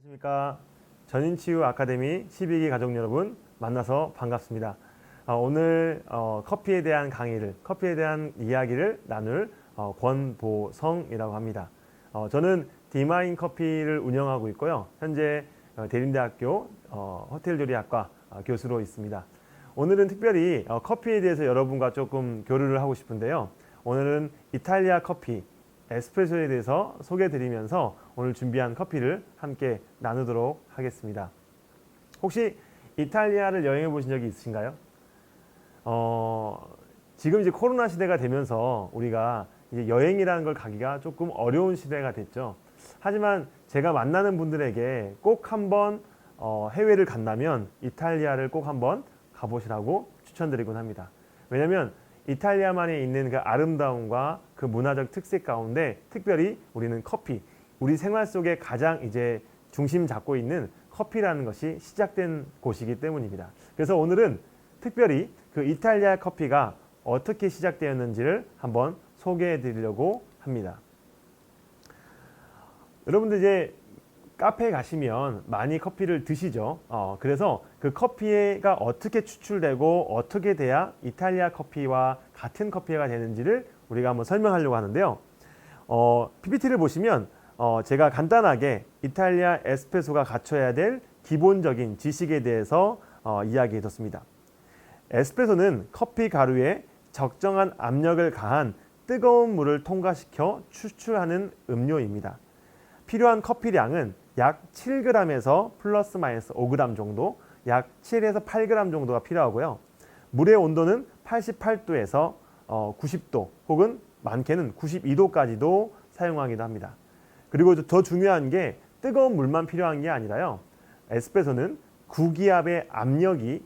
안녕하십니까. 전인치유 아카데미 12기 가족 여러분 만나서 반갑습니다. 오늘 커피에 대한 강의를, 커피에 대한 이야기를 나눌 권보성이라고 합니다. 저는 디마인 커피를 운영하고 있고요. 현재 대림대학교 호텔조리학과 교수로 있습니다. 오늘은 특별히 커피에 대해서 여러분과 조금 교류를 하고 싶은데요. 오늘은 이탈리아 커피, 에스프레소에 대해서 소개해드리면서 오늘 준비한 커피를 함께 나누도록 하겠습니다. 혹시 이탈리아를 여행해 보신 적이 있으신가요? 지금 이제 코로나 시대가 되면서 우리가 이제 여행이라는 걸 가기가 조금 어려운 시대가 됐죠. 하지만 제가 만나는 분들에게 꼭 한번 해외를 간다면 이탈리아를 꼭 한번 가보시라고 추천드리곤 합니다. 왜냐하면 이탈리아만에 있는 그 아름다움과 그 문화적 특색 가운데 특별히 우리는 커피, 우리 생활 속에 가장 이제 중심 잡고 있는 커피라는 것이 시작된 곳이기 때문입니다. 그래서 오늘은 특별히 그 이탈리아 커피가 어떻게 시작되었는지를 한번 소개해 드리려고 합니다. 여러분들 이제 카페에 가시면 많이 커피를 드시죠. 그래서 그 커피가 어떻게 추출되고 어떻게 돼야 이탈리아 커피와 같은 커피가 되는지를 우리가 한번 설명하려고 하는데요. PPT를 보시면 제가 간단하게 이탈리아 에스프레소가 갖춰야 될 기본적인 지식에 대해서 이야기해 뒀습니다. 에스프레소는 커피 가루에 적정한 압력을 가한 뜨거운 물을 통과시켜 추출하는 음료입니다. 필요한 커피량은 약 7g에서 플러스 마이너스 5g 정도, 약 7에서 8g 정도가 필요하고요. 물의 온도는 88도에서 90도 혹은 많게는 92도까지도 사용하기도 합니다. 그리고 더 중요한 게 뜨거운 물만 필요한 게 아니라요. 에스프레소는 구기압의 압력이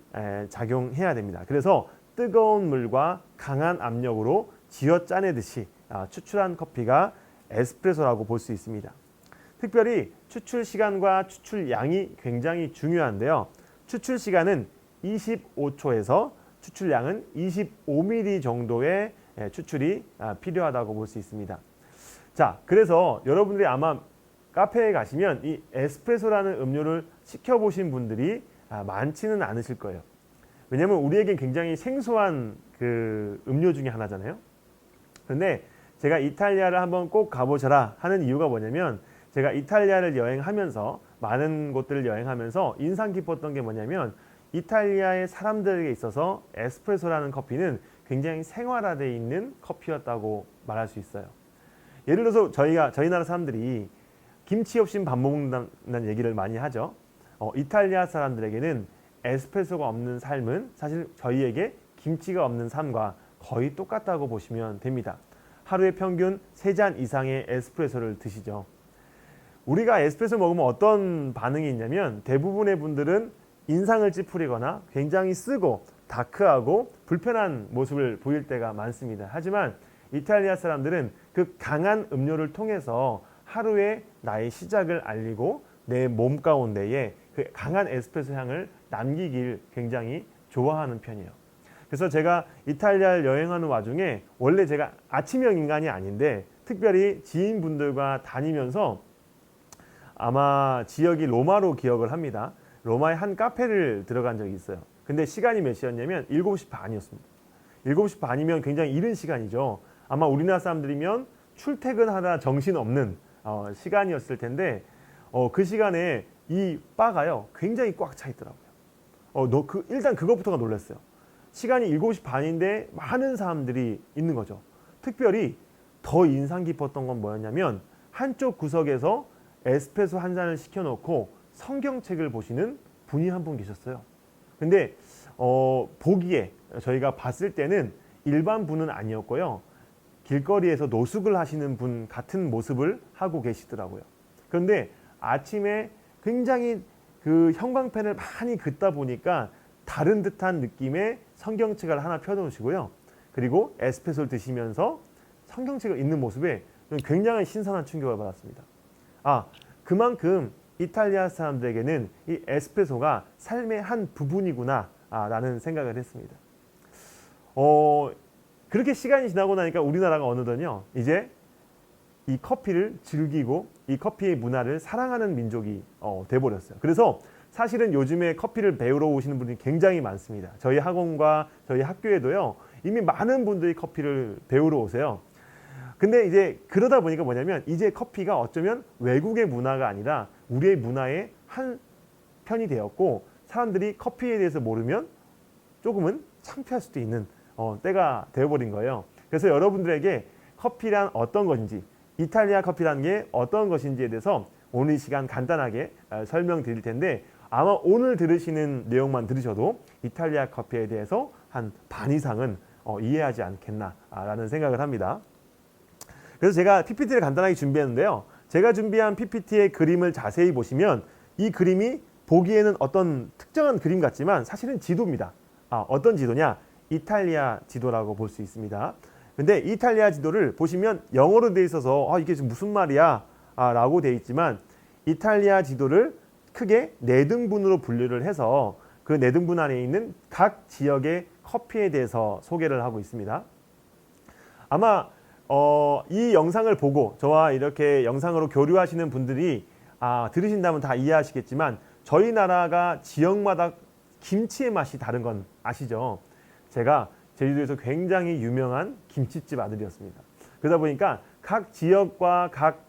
작용해야 됩니다. 그래서 뜨거운 물과 강한 압력으로 쥐어짜내듯이 추출한 커피가 에스프레소라고 볼 수 있습니다. 특별히 추출 시간과 추출 양이 굉장히 중요한데요. 추출 시간은 25초에서 추출량은 25ml 정도의 추출이 필요하다고 볼 수 있습니다. 자, 그래서 여러분들이 아마 카페에 가시면 이 에스프레소라는 음료를 시켜보신 분들이 많지는 않으실 거예요. 왜냐하면 우리에겐 굉장히 생소한 그 음료 중에 하나잖아요. 그런데 제가 이탈리아를 한번 꼭 가보셔라 하는 이유가 뭐냐면 제가 이탈리아를 여행하면서 많은 곳들을 여행하면서 인상 깊었던 게 뭐냐면 이탈리아의 사람들에게 있어서 에스프레소라는 커피는 굉장히 생활화되어 있는 커피였다고 말할 수 있어요. 예를 들어서 저희 나라 사람들이 김치 없이 밥 먹는다는 얘기를 많이 하죠. 이탈리아 사람들에게는 에스프레소가 없는 삶은 사실 저희에게 김치가 없는 삶과 거의 똑같다고 보시면 됩니다. 하루에 평균 3잔 이상의 에스프레소를 드시죠. 우리가 에스프레소 먹으면 어떤 반응이 있냐면 대부분의 분들은 인상을 찌푸리거나 굉장히 쓰고 다크하고 불편한 모습을 보일 때가 많습니다. 하지만 이탈리아 사람들은 그 강한 음료를 통해서 하루의 나의 시작을 알리고 내 몸 가운데에 그 강한 에스프레소 향을 남기길 굉장히 좋아하는 편이에요. 그래서 제가 이탈리아를 여행하는 와중에 원래 제가 아침형 인간이 아닌데 특별히 지인분들과 다니면서 아마 지역이 로마로 기억을 합니다. 로마의 한 카페를 들어간 적이 있어요. 근데 시간이 몇 시였냐면 7시 반이었습니다. 7시 반이면 굉장히 이른 시간이죠. 아마 우리나라 사람들이면 출퇴근하다 정신없는 시간이었을 텐데 그 시간에 이 바가요 굉장히 꽉 차 있더라고요. 일단 그것부터가 놀랐어요. 시간이 7시 반인데 많은 사람들이 있는 거죠. 특별히 더 인상 깊었던 건 뭐였냐면 한쪽 구석에서 에스프레소 한 잔을 시켜놓고 성경책을 보시는 분이 한 분 계셨어요. 근데 보기에 저희가 봤을 때는 일반 분은 아니었고요. 길거리에서 노숙을 하시는 분 같은 모습을 하고 계시더라고요. 그런데 아침에 굉장히 그 형광펜을 많이 긋다 보니까 다른 듯한 느낌의 성경책을 하나 펴놓으시고요. 그리고 에스프레소를 드시면서 성경책을 읽는 모습에 굉장히 신선한 충격을 받았습니다. 그만큼 이탈리아 사람들에게는 이 에스프레소가 삶의 한 부분이구나 라는 생각을 했습니다. 그렇게 시간이 지나고 나니까 우리나라가 어느덧요 이제 이 커피를 즐기고 이 커피의 문화를 사랑하는 민족이 돼버렸어요. 그래서 사실은 요즘에 커피를 배우러 오시는 분들이 굉장히 많습니다. 저희 학원과 저희 학교에도요, 이미 많은 분들이 커피를 배우러 오세요. 근데 이제 그러다 보니까 뭐냐면 이제 커피가 어쩌면 외국의 문화가 아니라 우리의 문화의 한 편이 되었고, 사람들이 커피에 대해서 모르면 조금은 창피할 수도 있는 때가 되어버린 거예요. 그래서 여러분들에게 커피란 어떤 것인지, 이탈리아 커피라는 게 어떤 것인지에 대해서 오늘 이 시간 간단하게 설명드릴 텐데, 아마 오늘 들으시는 내용만 들으셔도 이탈리아 커피에 대해서 한 반 이상은 이해하지 않겠나라는 생각을 합니다. 그래서 제가 PPT를 간단하게 준비했는데요. 제가 준비한 PPT의 그림을 자세히 보시면 이 그림이 보기에는 어떤 특정한 그림 같지만 사실은 지도입니다. 어떤 지도냐? 이탈리아 지도라고 볼 수 있습니다. 근데 이탈리아 지도를 보시면 영어로 돼 있어서 이게 지금 무슨 말이야? 라고 돼 있지만 이탈리아 지도를 크게 4등분으로 분류를 해서 그 4등분 안에 있는 각 지역의 커피에 대해서 소개를 하고 있습니다. 아마 이 영상을 보고 저와 이렇게 영상으로 교류하시는 분들이 들으신다면 다 이해하시겠지만 저희 나라가 지역마다 김치의 맛이 다른 건 아시죠? 제가 제주도에서 굉장히 유명한 김치집 아들이었습니다. 그러다 보니까 각 지역과 각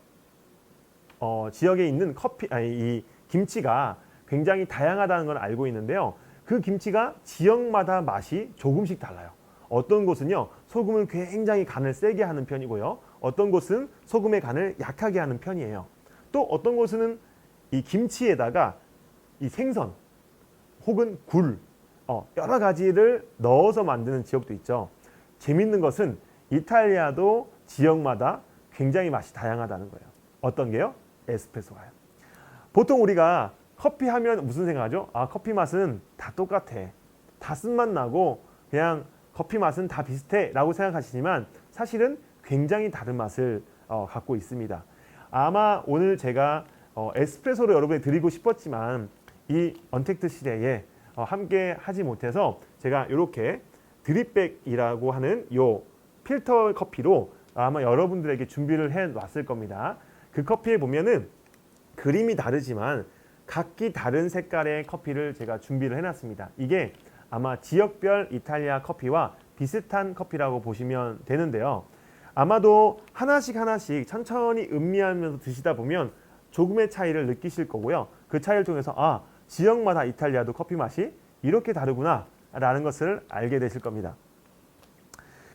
지역에 있는 이 김치가 굉장히 다양하다는 걸 알고 있는데요. 그 김치가 지역마다 맛이 조금씩 달라요. 어떤 곳은요, 소금을 굉장히 간을 세게 하는 편이고요. 어떤 곳은 소금의 간을 약하게 하는 편이에요. 또 어떤 곳은 이 김치에다가 이 생선 혹은 굴 여러 가지를 넣어서 만드는 지역도 있죠. 재밌는 것은 이탈리아도 지역마다 굉장히 맛이 다양하다는 거예요. 어떤 게요? 에스프레소가요. 보통 우리가 커피 하면 무슨 생각하죠? 커피 맛은 다 똑같아. 다 쓴맛 나고 그냥 커피 맛은 다 비슷해 라고 생각하시지만 사실은 굉장히 다른 맛을 갖고 있습니다. 아마 오늘 제가 에스프레소를 여러분에 드리고 싶었지만 이 언택트 시대에 함께 하지 못해서 제가 이렇게 드립백이라고 하는 요 필터 커피로 아마 여러분들에게 준비를 해 놨을 겁니다. 그 커피에 보면은 그림이 다르지만 각기 다른 색깔의 커피를 제가 준비를 해놨습니다. 이게 아마 지역별 이탈리아 커피와 비슷한 커피라고 보시면 되는데요. 아마도 하나씩 천천히 음미하면서 드시다 보면 조금의 차이를 느끼실 거고요. 그 차이를 통해서 지역마다 이탈리아도 커피 맛이 이렇게 다르구나 라는 것을 알게 되실 겁니다.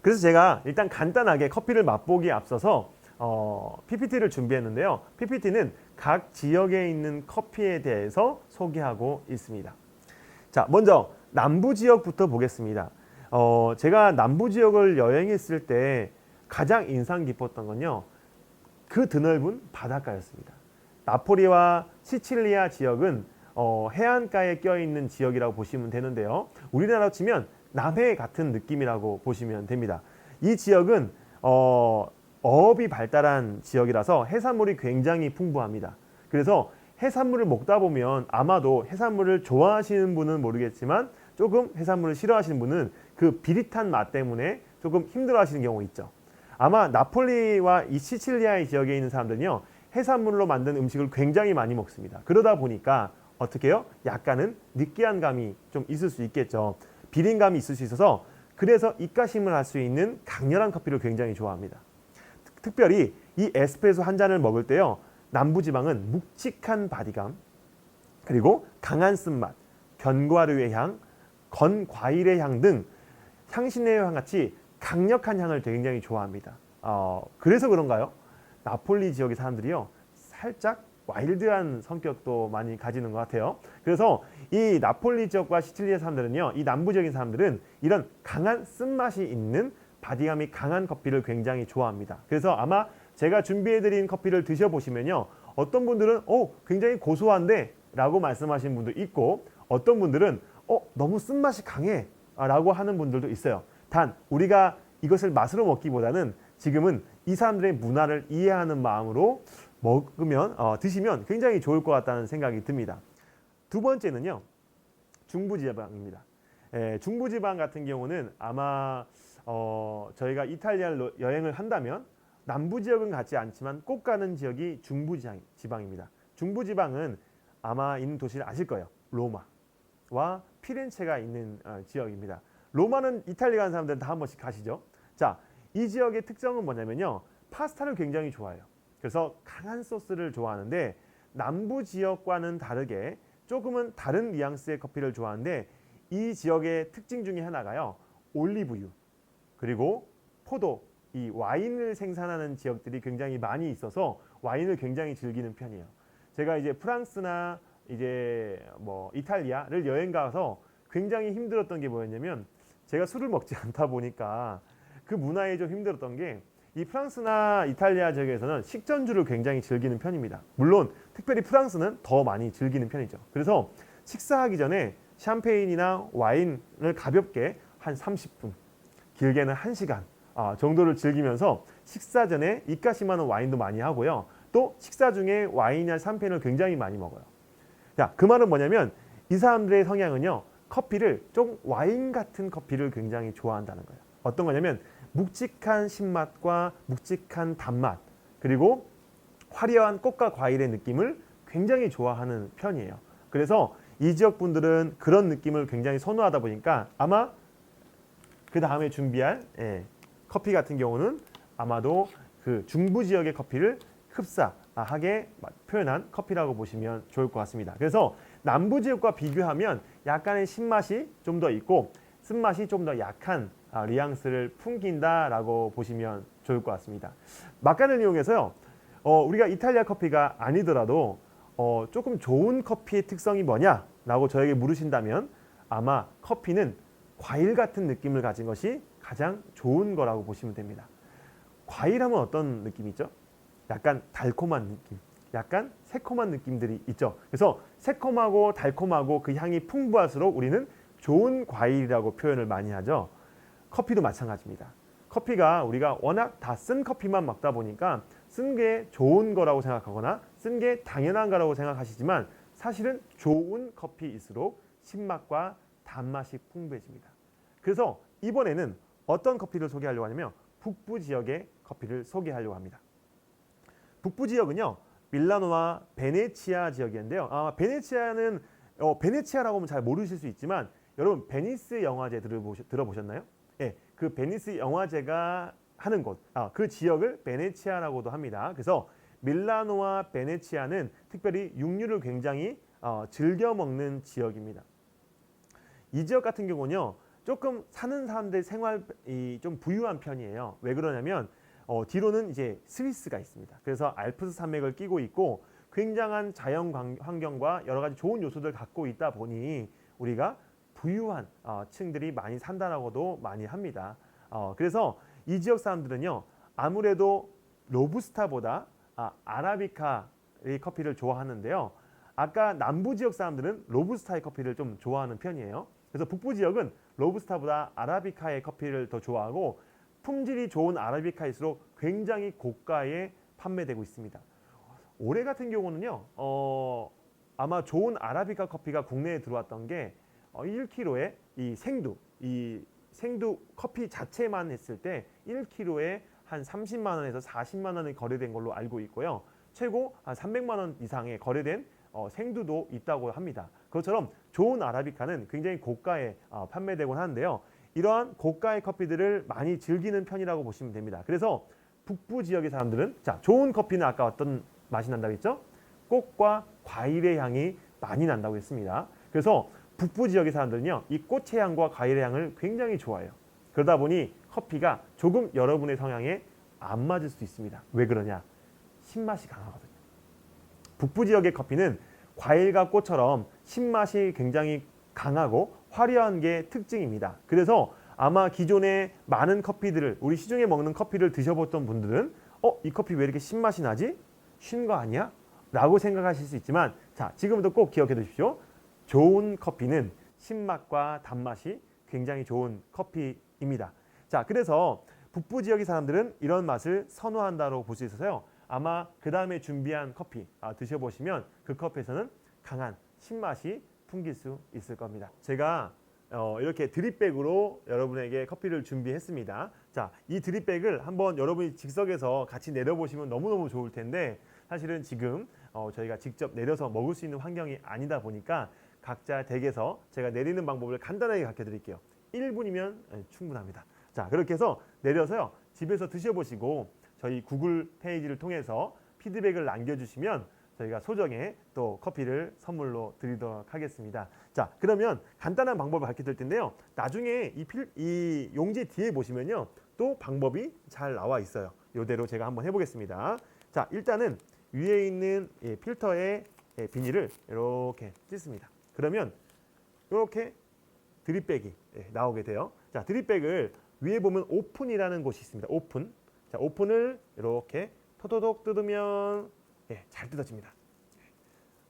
그래서 제가 일단 간단하게 커피를 맛보기에 앞서서 PPT를 준비했는데요. PPT는 각 지역에 있는 커피에 대해서 소개하고 있습니다. 자, 먼저 남부 지역부터 보겠습니다. 제가 남부 지역을 여행했을 때 가장 인상 깊었던 건요, 그 드넓은 바닷가였습니다. 나폴리와 시칠리아 지역은 해안가에 껴있는 지역이라고 보시면 되는데요. 우리나라로 치면 남해 같은 느낌이라고 보시면 됩니다. 이 지역은 어업이 발달한 지역이라서 해산물이 굉장히 풍부합니다. 그래서 해산물을 먹다 보면 아마도 해산물을 좋아하시는 분은 모르겠지만 조금 해산물을 싫어하시는 분은 그 비릿한 맛 때문에 조금 힘들어하시는 경우가 있죠. 아마 나폴리와 이 시칠리아의 지역에 있는 사람들은요, 해산물로 만든 음식을 굉장히 많이 먹습니다. 그러다 보니까 어떻게 해요? 약간은 느끼한 감이 좀 있을 수 있겠죠. 비린 감이 있을 수 있어서 그래서 입가심을 할 수 있는 강렬한 커피를 굉장히 좋아합니다. 특별히 이 에스프레소 한 잔을 먹을 때요, 남부지방은 묵직한 바디감, 그리고 강한 쓴맛, 견과류의 향, 건 과일의 향 등 향신료의 향 같이 강력한 향을 굉장히 좋아합니다. 그래서 그런가요? 나폴리 지역의 사람들이요, 살짝 와일드한 성격도 많이 가지는 것 같아요. 그래서 이 나폴리 지역과 시칠리아 사람들은요, 이 남부 지역인 사람들은 이런 강한 쓴맛이 있는 바디감이 강한 커피를 굉장히 좋아합니다. 그래서 아마 제가 준비해드린 커피를 드셔보시면요, 어떤 분들은 굉장히 고소한데 라고 말씀하시는 분도 있고, 어떤 분들은 너무 쓴맛이 강해 라고 하는 분들도 있어요. 단 우리가 이것을 맛으로 먹기보다는 지금은 이 사람들의 문화를 이해하는 마음으로 드시면 굉장히 좋을 것 같다는 생각이 듭니다. 두 번째는요, 중부지방입니다. 중부지방 같은 경우는 아마 저희가 이탈리아를 여행을 한다면 남부 지역은 같지 않지만 꼭 가는 지역이 중부 지방입니다. 중부 지방은 아마 있는 도시를 아실 거예요. 로마와 피렌체가 있는 지역입니다. 로마는 이탈리아 가는 사람들은 다 한 번씩 가시죠. 자, 이 지역의 특성은 뭐냐면요. 파스타를 굉장히 좋아해요. 그래서 강한 소스를 좋아하는데 남부 지역과는 다르게 조금은 다른 뉘앙스의 커피를 좋아하는데 이 지역의 특징 중에 하나가요. 올리브유 그리고 포도, 이 와인을 생산하는 지역들이 굉장히 많이 있어서 와인을 굉장히 즐기는 편이에요. 제가 이제 프랑스나 이제 뭐 이탈리아를 여행 가서 굉장히 힘들었던 게 뭐였냐면 제가 술을 먹지 않다 보니까 그 문화에 좀 힘들었던 게 이 프랑스나 이탈리아 지역에서는 식전주를 굉장히 즐기는 편입니다. 물론 특별히 프랑스는 더 많이 즐기는 편이죠. 그래서 식사하기 전에 샴페인이나 와인을 가볍게 한 30분, 길게는 1시간 정도를 즐기면서 식사 전에 입가심 하는 와인도 많이 하고요. 또 식사 중에 와인이나 샴페인을 굉장히 많이 먹어요. 자, 그 말은 뭐냐면 이 사람들의 성향은요. 커피를 좀 와인 같은 커피를 굉장히 좋아한다는 거예요. 어떤 거냐면 묵직한 신맛과 묵직한 단맛 그리고 화려한 꽃과 과일의 느낌을 굉장히 좋아하는 편이에요. 그래서 이 지역 분들은 그런 느낌을 굉장히 선호하다 보니까 아마 그 다음에 준비할 커피 같은 경우는 아마도 그 중부 지역의 커피를 흡사하게 표현한 커피라고 보시면 좋을 것 같습니다. 그래서 남부 지역과 비교하면 약간의 신맛이 좀 더 있고 쓴맛이 좀 더 약한 뉘앙스를 풍긴다라고 보시면 좋을 것 같습니다. 막간을 이용해서요. 우리가 이탈리아 커피가 아니더라도 조금 좋은 커피의 특성이 뭐냐라고 저에게 물으신다면 아마 커피는 과일 같은 느낌을 가진 것이 가장 좋은 거라고 보시면 됩니다. 과일하면 어떤 느낌이 있죠? 약간 달콤한 느낌, 약간 새콤한 느낌들이 있죠. 그래서 새콤하고 달콤하고 그 향이 풍부할수록 우리는 좋은 과일이라고 표현을 많이 하죠. 커피도 마찬가지입니다. 커피가 우리가 워낙 다 쓴 커피만 먹다 보니까 쓴 게 좋은 거라고 생각하거나 쓴 게 당연한 거라고 생각하시지만 사실은 좋은 커피일수록 신맛과 단맛이 풍부해집니다. 그래서 이번에는 어떤 커피를 소개하려고 하냐면 북부 지역의 커피를 소개하려고 합니다. 북부 지역은요. 밀라노와 베네치아 지역인데요. 베네치아는 베네치아라고 하면 잘 모르실 수 있지만 여러분 베니스 영화제 들어보셨나요? 예, 그 베니스 영화제가 하는 곳, 그 지역을 베네치아라고도 합니다. 그래서 밀라노와 베네치아는 특별히 육류를 굉장히 즐겨 먹는 지역입니다. 이 지역 같은 경우는요, 조금 사는 사람들 생활이 좀 부유한 편이에요. 왜 그러냐면 뒤로는 이제 스위스가 있습니다. 그래서 알프스 산맥을 끼고 있고 굉장한 자연 환경과 여러 가지 좋은 요소들을 갖고 있다 보니 우리가 부유한 층들이 많이 산다라고도 많이 합니다. 그래서 이 지역 사람들은요 아무래도 로부스타보다 아라비카의 커피를 좋아하는데요. 아까 남부 지역 사람들은 로부스타의 커피를 좀 좋아하는 편이에요. 그래서 북부 지역은 로부스타보다 아라비카의 커피를 더 좋아하고 품질이 좋은 아라비카일수록 굉장히 고가에 판매되고 있습니다. 올해 같은 경우는요, 아마 좋은 아라비카 커피가 국내에 들어왔던 게 1kg에 이 생두 커피 자체만 했을 때 1kg에 한 30만 원에서 40만 원에 거래된 걸로 알고 있고요. 최고 한 300만 원 이상의 거래된 생두도 있다고 합니다. 그것처럼 좋은 아라비카는 굉장히 고가에 판매되곤 하는데요. 이러한 고가의 커피들을 많이 즐기는 편이라고 보시면 됩니다. 그래서 북부 지역의 사람들은 좋은 커피는 아까 어떤 맛이 난다고 했죠? 꽃과 과일의 향이 많이 난다고 했습니다. 그래서 북부 지역의 사람들은요, 이 꽃의 향과 과일의 향을 굉장히 좋아해요. 그러다 보니 커피가 조금 여러분의 성향에 안 맞을 수 있습니다. 왜 그러냐? 신맛이 강하거든요. 북부 지역의 커피는 과일과 꽃처럼 신맛이 굉장히 강하고 화려한 게 특징입니다. 그래서 아마 기존에 많은 커피들을 우리 시중에 먹는 커피를 드셔봤던 분들은 이 커피 왜 이렇게 신맛이 나지? 쉰 거 아니야? 라고 생각하실 수 있지만 지금부터 꼭 기억해 두십시오. 좋은 커피는 신맛과 단맛이 굉장히 좋은 커피입니다. 그래서 북부 지역의 사람들은 이런 맛을 선호한다고 볼 수 있어서요. 아마 그 다음에 준비한 커피 드셔보시면 그 커피에서는 강한 신맛이 풍길 수 있을 겁니다. 제가 이렇게 드립백으로 여러분에게 커피를 준비했습니다. 자, 이 드립백을 한번 여러분이 즉석에서 같이 내려보시면 너무너무 좋을 텐데 사실은 지금 저희가 직접 내려서 먹을 수 있는 환경이 아니다 보니까 각자 댁에서 제가 내리는 방법을 간단하게 가르쳐 드릴게요. 1분이면 충분합니다. 자, 그렇게 해서 내려서요. 집에서 드셔보시고 저희 구글 페이지를 통해서 피드백을 남겨주시면 저희가 소정의 또 커피를 선물로 드리도록 하겠습니다. 자, 그러면 간단한 방법을 가르쳐 드릴 텐데요. 나중에 이 용지 뒤에 보시면요. 또 방법이 잘 나와 있어요. 이대로 제가 한번 해보겠습니다. 자, 일단은 위에 있는 필터의 비닐을 이렇게 찢습니다. 그러면 이렇게 드립백이 나오게 돼요. 자, 드립백을 위에 보면 오픈이라는 곳이 있습니다. 오픈. 자, 오픈을 이렇게 토도독 뜯으면 잘 뜯어집니다.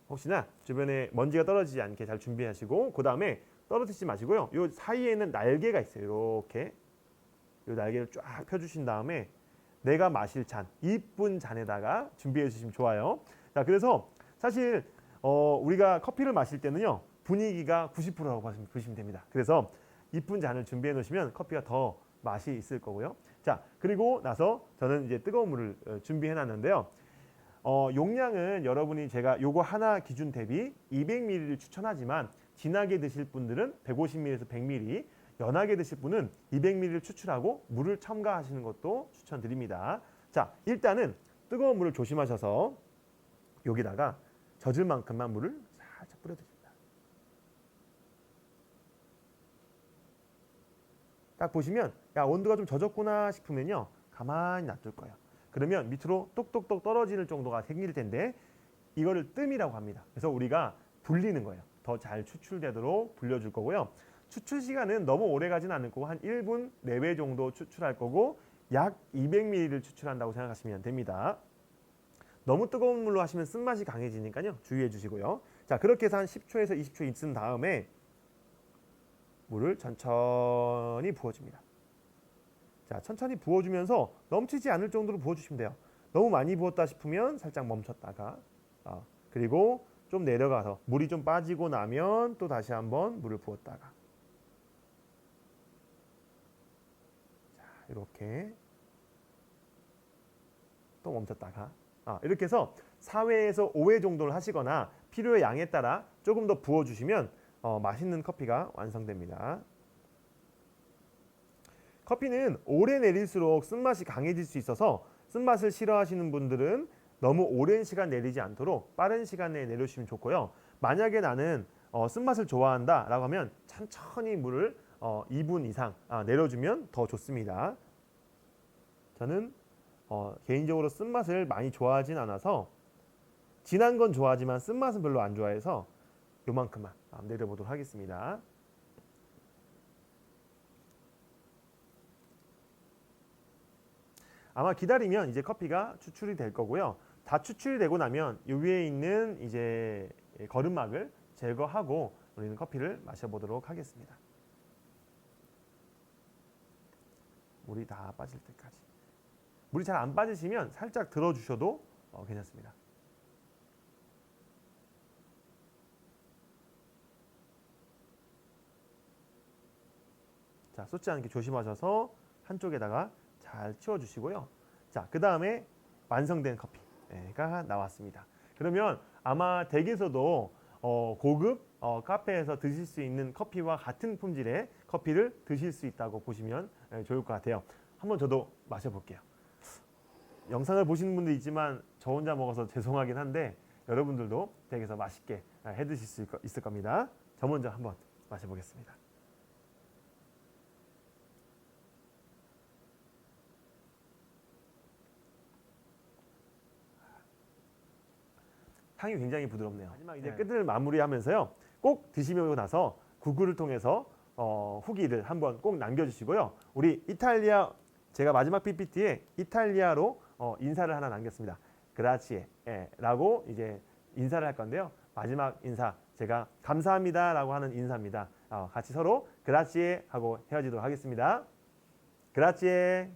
혹시나 주변에 먼지가 떨어지지 않게 잘 준비하시고 그 다음에 떨어뜨리지 마시고요. 이 사이에는 날개가 있어요. 이렇게 이 날개를 쫙 펴주신 다음에 내가 마실 잔, 이쁜 잔에다가 준비해 주시면 좋아요. 자, 그래서 사실 우리가 커피를 마실 때는요. 분위기가 90%라고 보시면 됩니다. 그래서 이쁜 잔을 준비해 놓으시면 커피가 더 맛이 있을 거고요. 자, 그리고 나서 저는 이제 뜨거운 물을 준비해 놨는데요. 용량은 여러분이 제가 요거 하나 기준 대비 200ml를 추천하지만 진하게 드실 분들은 150ml에서 100ml, 연하게 드실 분은 200ml를 추출하고 물을 첨가하시는 것도 추천드립니다. 자, 일단은 뜨거운 물을 조심하셔서 여기다가 젖을 만큼만 물을 살짝 뿌려주십니다. 딱 보시면 야, 온도가 좀 젖었구나 싶으면요. 가만히 놔둘 거예요. 그러면 밑으로 똑똑똑 떨어지는 정도가 생길 텐데 이거를 뜸이라고 합니다. 그래서 우리가 불리는 거예요. 더 잘 추출되도록 불려줄 거고요. 추출 시간은 너무 오래 가진 않을 거고 한 1분 내외 정도 추출할 거고 약 200ml를 추출한다고 생각하시면 됩니다. 너무 뜨거운 물로 하시면 쓴맛이 강해지니까요. 주의해 주시고요. 자, 그렇게 해서 한 10초에서 20초 있은 다음에 물을 천천히 부어줍니다. 자, 천천히 부어주면서 넘치지 않을 정도로 부어주시면 돼요. 너무 많이 부었다 싶으면 살짝 멈췄다가 그리고 좀 내려가서 물이 좀 빠지고 나면 또 다시 한번 물을 부었다가 자, 이렇게 또 멈췄다가 이렇게 해서 4회에서 5회 정도를 하시거나 필요의 양에 따라 조금 더 부어주시면 맛있는 커피가 완성됩니다. 커피는 오래 내릴수록 쓴맛이 강해질 수 있어서 쓴맛을 싫어하시는 분들은 너무 오랜 시간 내리지 않도록 빠른 시간 내에 내려주시면 좋고요. 만약에 나는 쓴맛을 좋아한다 라고 하면 천천히 물을 2분 이상 내려주면 더 좋습니다. 저는 개인적으로 쓴맛을 많이 좋아하진 않아서 진한 건 좋아하지만 쓴맛은 별로 안 좋아해서 요만큼만 내려보도록 하겠습니다. 아마 기다리면 이제 커피가 추출이 될 거고요. 다 추출이 되고 나면 이 위에 있는 이제 거름막을 제거하고 우리는 커피를 마셔보도록 하겠습니다. 물이 다 빠질 때까지. 물이 잘 안 빠지시면 살짝 들어주셔도 괜찮습니다. 자, 쏟지 않게 조심하셔서 한쪽에다가 잘 치워주시고요. 자, 그 다음에 완성된 커피가 나왔습니다. 그러면 아마 댁에서도 고급 카페에서 드실 수 있는 커피와 같은 품질의 커피를 드실 수 있다고 보시면 좋을 것 같아요. 한번 저도 마셔볼게요. 영상을 보시는 분도 있지만 저 혼자 먹어서 죄송하긴 한데 여러분들도 댁에서 맛있게 해 드실 수 있을 겁니다. 저 먼저 한번 마셔보겠습니다. 향이 굉장히 부드럽네요. 마지막 이제 끝을 마무리하면서요. 꼭 드시고 나서 구글을 통해서 후기를 한번 꼭 남겨주시고요. 우리 이탈리아 제가 마지막 PPT에 이탈리아로 인사를 하나 남겼습니다. 그라치에 라고 이제 인사를 할 건데요. 마지막 인사 제가 감사합니다 라고 하는 인사입니다. 같이 서로 그라치에 하고 헤어지도록 하겠습니다. 그라치에.